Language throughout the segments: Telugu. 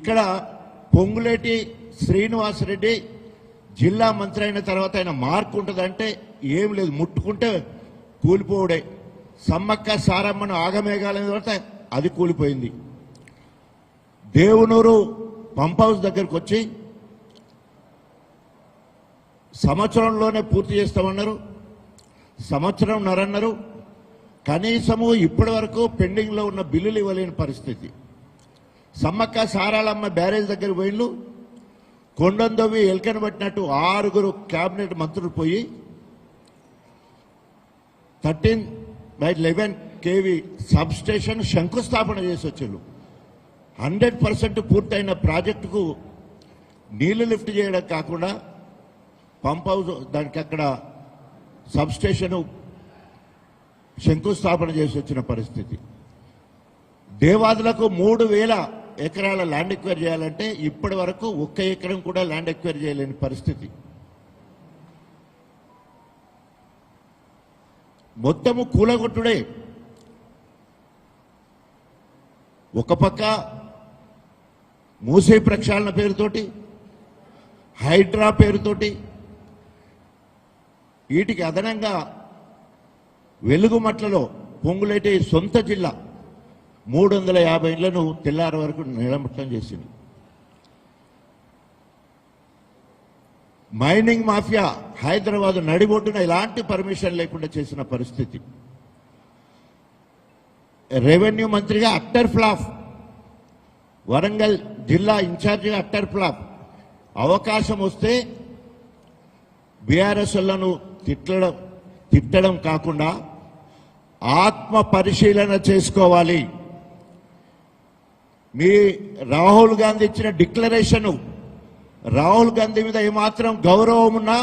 ఇక్కడ పొంగులేటి శ్రీనివాసరెడ్డి జిల్లా మంత్రి అయిన తర్వాత ఆయన మార్కు ఉంటుందంటే ఏం లేదు, ముట్టుకుంటే కూలిపోవడే. సమ్మక్క సారమ్మను ఆగమేఘాల తర్వాత అది కూలిపోయింది. దేవునూరు పంప్ హౌస్ దగ్గరకు వచ్చి సంవత్సరంలోనే పూర్తి చేస్తామన్నారు, సంవత్సరంన్నరన్నారు. కనీసము ఇప్పటి వరకు పెండింగ్లో ఉన్న బిల్లులు ఇవ్వలేని పరిస్థితి. సమ్మక్క సారాలమ్మ బ్యారేజ్ దగ్గర పోయిళ్ళు, కొండందోవి ఎల్కను పట్టినట్టు 6 క్యాబినెట్ మంత్రులు పోయి 13/11 kV సబ్ స్టేషన్ శంకుస్థాపన చేసి వచ్చారు. 100% పూర్తయిన ప్రాజెక్టుకు నీళ్లు లిఫ్ట్ చేయడం కాకుండా పంప్ హౌస్ దానికి అక్కడ సబ్ స్టేషన్ శంకుస్థాపన చేసి వచ్చిన పరిస్థితి. దేవాదులకు 3000 ఎకరాల ల్యాండ్ ఎక్వైర్ చేయాలంటే ఇప్పటి వరకు 1 ఎకరం కూడా ల్యాండ్ ఎక్వైర్ చేయలేని పరిస్థితి. మొత్తము కూలగొట్టుడే. ఒక పక్క మూసీ ప్రక్షాళన పేరుతోటి, హైడ్రా పేరుతోటి, వీటికి అదనంగా వెలుగుమట్లలో పొంగులేటి సొంత జిల్లా 350 ఇళ్లను తెల్లారి వరకు నిలమట్టం చేసింది. మైనింగ్ మాఫియా హైదరాబాద్ నడిబొడ్డున ఎలాంటి పర్మిషన్ లేకుండా చేసిన పరిస్థితి. రెవెన్యూ మంత్రిగా అట్టర్ ఫ్లాప్, వరంగల్ జిల్లా ఇన్ఛార్జిగా అట్టర్ ఫ్లాప్. అవకాశం వస్తే బీఆర్ఎస్లను తిట్టడం కాకుండా ఆత్మ పరిశీలన చేసుకోవాలి. మీ రాహుల్ గాంధీ ఇచ్చిన డిక్లరేషన్, రాహుల్ గాంధీ మీద ఏమాత్రం గౌరవం ఉన్నా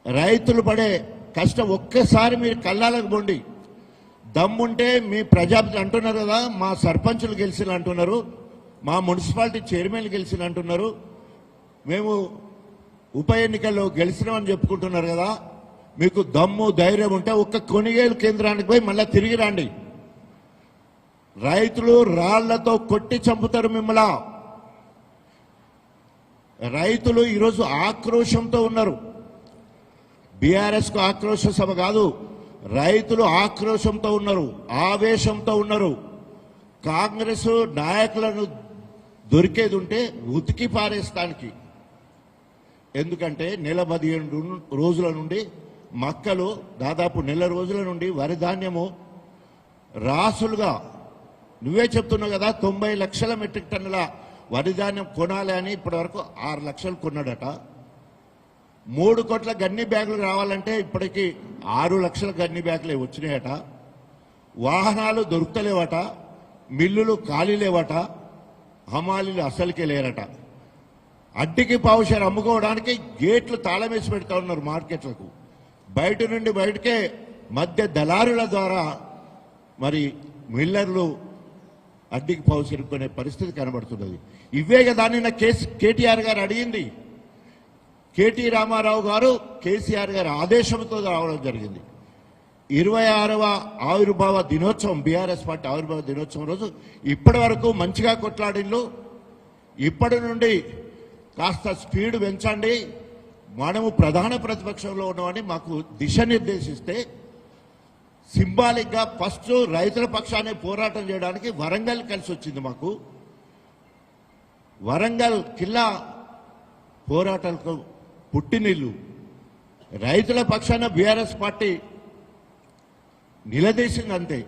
రైతులు పడే కష్టం ఒక్కసారి మీరు కళ్ళాలకు పోండి. దమ్ముంటే మీ ప్రజాపతి అంటున్నారు కదా, మా సర్పంచులు గెలిచిన అంటున్నారు, మా మున్సిపాలిటీ చైర్మన్లు గెలిచిన అంటున్నారు, మేము ఉప ఎన్నికల్లో గెలిచినామని చెప్పుకుంటున్నారు కదా. మీకు దమ్ము ధైర్యం ఉంటే ఒక్క కొనుగోలు కేంద్రానికి పోయి మళ్ళీ తిరిగి రండి. రైతులు రాళ్లతో కొట్టి చంపుతారు మిమ్మల్ని. రైతులు ఈరోజు ఆక్రోశంతో ఉన్నారు. బీఆర్ఎస్ కు ఆక్రోశ సభ కాదు, రైతులు ఆక్రోశంతో ఉన్నారు, ఆవేశంతో ఉన్నారు. కాంగ్రెస్ నాయకులను దొరికేది ఉంటే ఉతికి పారేస్తానికి. ఎందుకంటే నెల 15 రోజుల నుండి మక్కలు, దాదాపు నెల రోజుల నుండి వరి ధాన్యము రాసులుగా, నువ్వే చెప్తున్నావు కదా 90 లక్షల మెట్రిక్ టన్నుల వరి ధాన్యం కొనాలి అని ఇప్పటి వరకు 6 లక్షలు కొన్నాడట. 3 కోట్ల గన్ని బ్యాగులు రావాలంటే ఇప్పటికీ 6 లక్షల గన్ని బ్యాగులే వచ్చినాయట. వాహనాలు దొరుకుతలేవట, మిల్లులు ఖాళీ లేవట, హమాలీలు అసలుకే లేరట. అడ్డికి పావుషారు అమ్ముకోవడానికి గేట్లు తాళం వేసి పెడతా ఉన్నారు మార్కెట్లకు. బయట నుండి బయటకే మధ్య దళారుల ద్వారా మరి మిల్లర్లు అడ్డికి పావుషారు కొనే పరిస్థితి కనబడుతున్నది. ఇవే కదా నిన్న కేటీఆర్ గారు అడిగింది. కేటీ రామారావు గారు కేసీఆర్ గారి ఆదేశంతో రావడం జరిగింది. 26వ ఆవిర్భావ దినోత్సవం, బీఆర్ఎస్ పార్టీ ఆవిర్భావ దినోత్సవం రోజు ఇప్పటి వరకు మంచిగా కొట్లాడిళ్ళు. ఇప్పటి నుండి కాస్త స్పీడ్ పెంచండి, మనము ప్రధాన ప్రతిపక్షంలో ఉన్నామని మాకు దిశానిర్దేశిస్తే సింబాలిక్ గా ఫస్ట్ రైతుల పక్షాన్ని పోరాటం చేయడానికి వరంగల్ కలిసి వచ్చింది. మాకు వరంగల్ కిల్లా పోరాటాలకు పుట్టినిల్లు. రైతుల పక్షాన బీఆర్ఎస్ పార్టీ నిలదీసింది అంతే.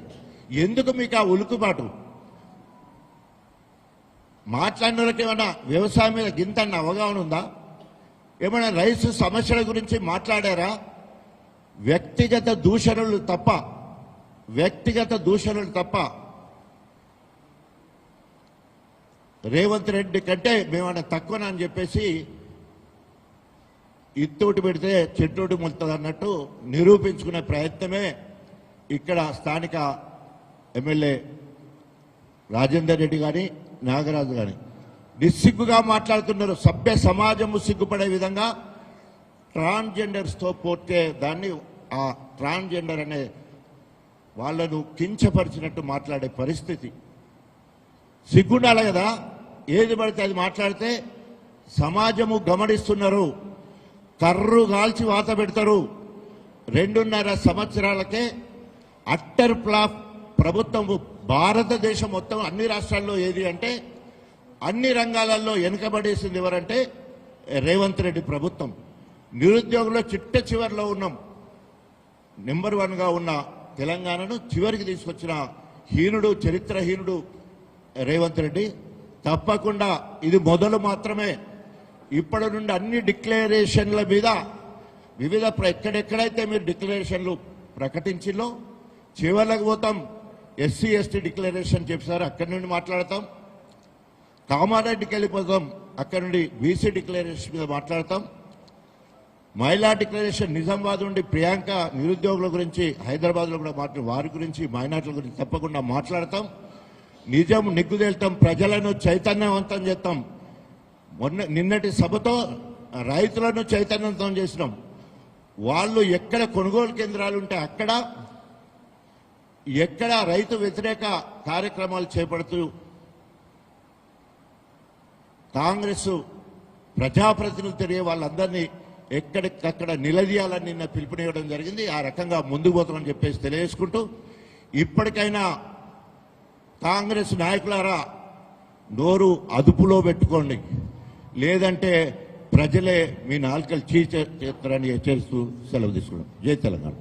ఎందుకు మీకు ఆ ఉలుకుబాటు? మాట్లాడిన వాళ్ళకి ఏమైనా వ్యవసాయం మీద గింతన్న అవగాహన ఉందా? ఏమైనా రైతు సమస్యల గురించి మాట్లాడారా? వ్యక్తిగత దూషణలు తప్ప రేవంత్ రెడ్డి కంటే మేమన్నా తక్కువనా అని చెప్పేసి ఇత్తోటి పెడితే చెట్టోటి మొలుతుంది అన్నట్టు నిరూపించుకునే ప్రయత్నమే ఇక్కడ స్థానిక ఎమ్మెల్యే రాజేందర్ రెడ్డి కానీ నాగరాజు కానీ నిస్సిగ్గుగా మాట్లాడుతున్నారు. సభ్య సమాజము సిగ్గుపడే విధంగా ట్రాన్స్జెండర్స్తో పోతే దాన్ని ఆ ట్రాన్స్జెండర్ అనే వాళ్ళను కించపరిచినట్టు మాట్లాడే పరిస్థితి. సిగ్గుండాలి కదా. ఏది పడితే అది మాట్లాడితే సమాజము గమనిస్తున్నారు. కర్రు గాల్చి వాత పెడతారు. 2.5 సంవత్సరాలకే అట్టర్ ఫ్లాప్ ప్రభుత్వం. భారతదేశం మొత్తం అన్ని రాష్ట్రాల్లో ఏది అంటే అన్ని రంగాలలో వెనుకబడేసింది ఎవరంటే రేవంత్ రెడ్డి ప్రభుత్వం. నిరుద్యోగుల్లో చిట్ట చివరిలో ఉన్నాం. నెంబర్ 1గా ఉన్న తెలంగాణను చివరికి తీసుకొచ్చిన హీనుడు, చరిత్రహీనుడు రేవంత్ రెడ్డి. తప్పకుండా ఇది మొదలు మాత్రమే. ఇప్పటి నుండి అన్ని డిక్లరేషన్ల మీద వివిధ ఎక్కడెక్కడైతే మీరు డిక్లరేషన్లు ప్రకటించిలో చివరికి పోతాం. ఎస్సీ ఎస్టీ డిక్లరేషన్ చెప్పారు, అక్కడి నుండి మాట్లాడతాం. కామారెడ్డికి వెళ్ళిపోతాం, అక్కడి నుండి బీసీ డిక్లరేషన్ మీద మాట్లాడతాం. మహిళా డిక్లరేషన్ నిజామాబాద్ నుండి ప్రియాంక నిరుద్యోగుల గురించి హైదరాబాద్లో కూడా వారి గురించి మైనార్టీల గురించి తప్పకుండా మాట్లాడతాం. నిజం నిగ్గుదేల్తాం, ప్రజలను చైతన్యవంతం చేస్తాం. నిన్నటి సభతో రైతులను చైతన్యవంతం చేసినాం. వాళ్ళు ఎక్కడ కొనుగోలు కేంద్రాలు ఉంటే అక్కడ, ఎక్కడ రైతు వ్యతిరేక కార్యక్రమాలు చేపడుతూ కాంగ్రెస్ ప్రజాప్రతినిధులు తిరిగే వాళ్ళందరినీ ఎక్కడికక్కడ నిలదీయాలని నిన్న పిలుపునివ్వడం జరిగింది. ఆ రకంగా ముందుకు పోతామని చెప్పేసి తెలియజేసుకుంటూ, ఇప్పటికైనా కాంగ్రెస్ నాయకులారా నోరు అదుపులో పెట్టుకోండి, లేదంటే ప్రజలే మీ నాలుకలు చీచేస్తారని హెచ్చరిస్తూ సెలవు తీసుకున్నాం. జై తెలంగాణ.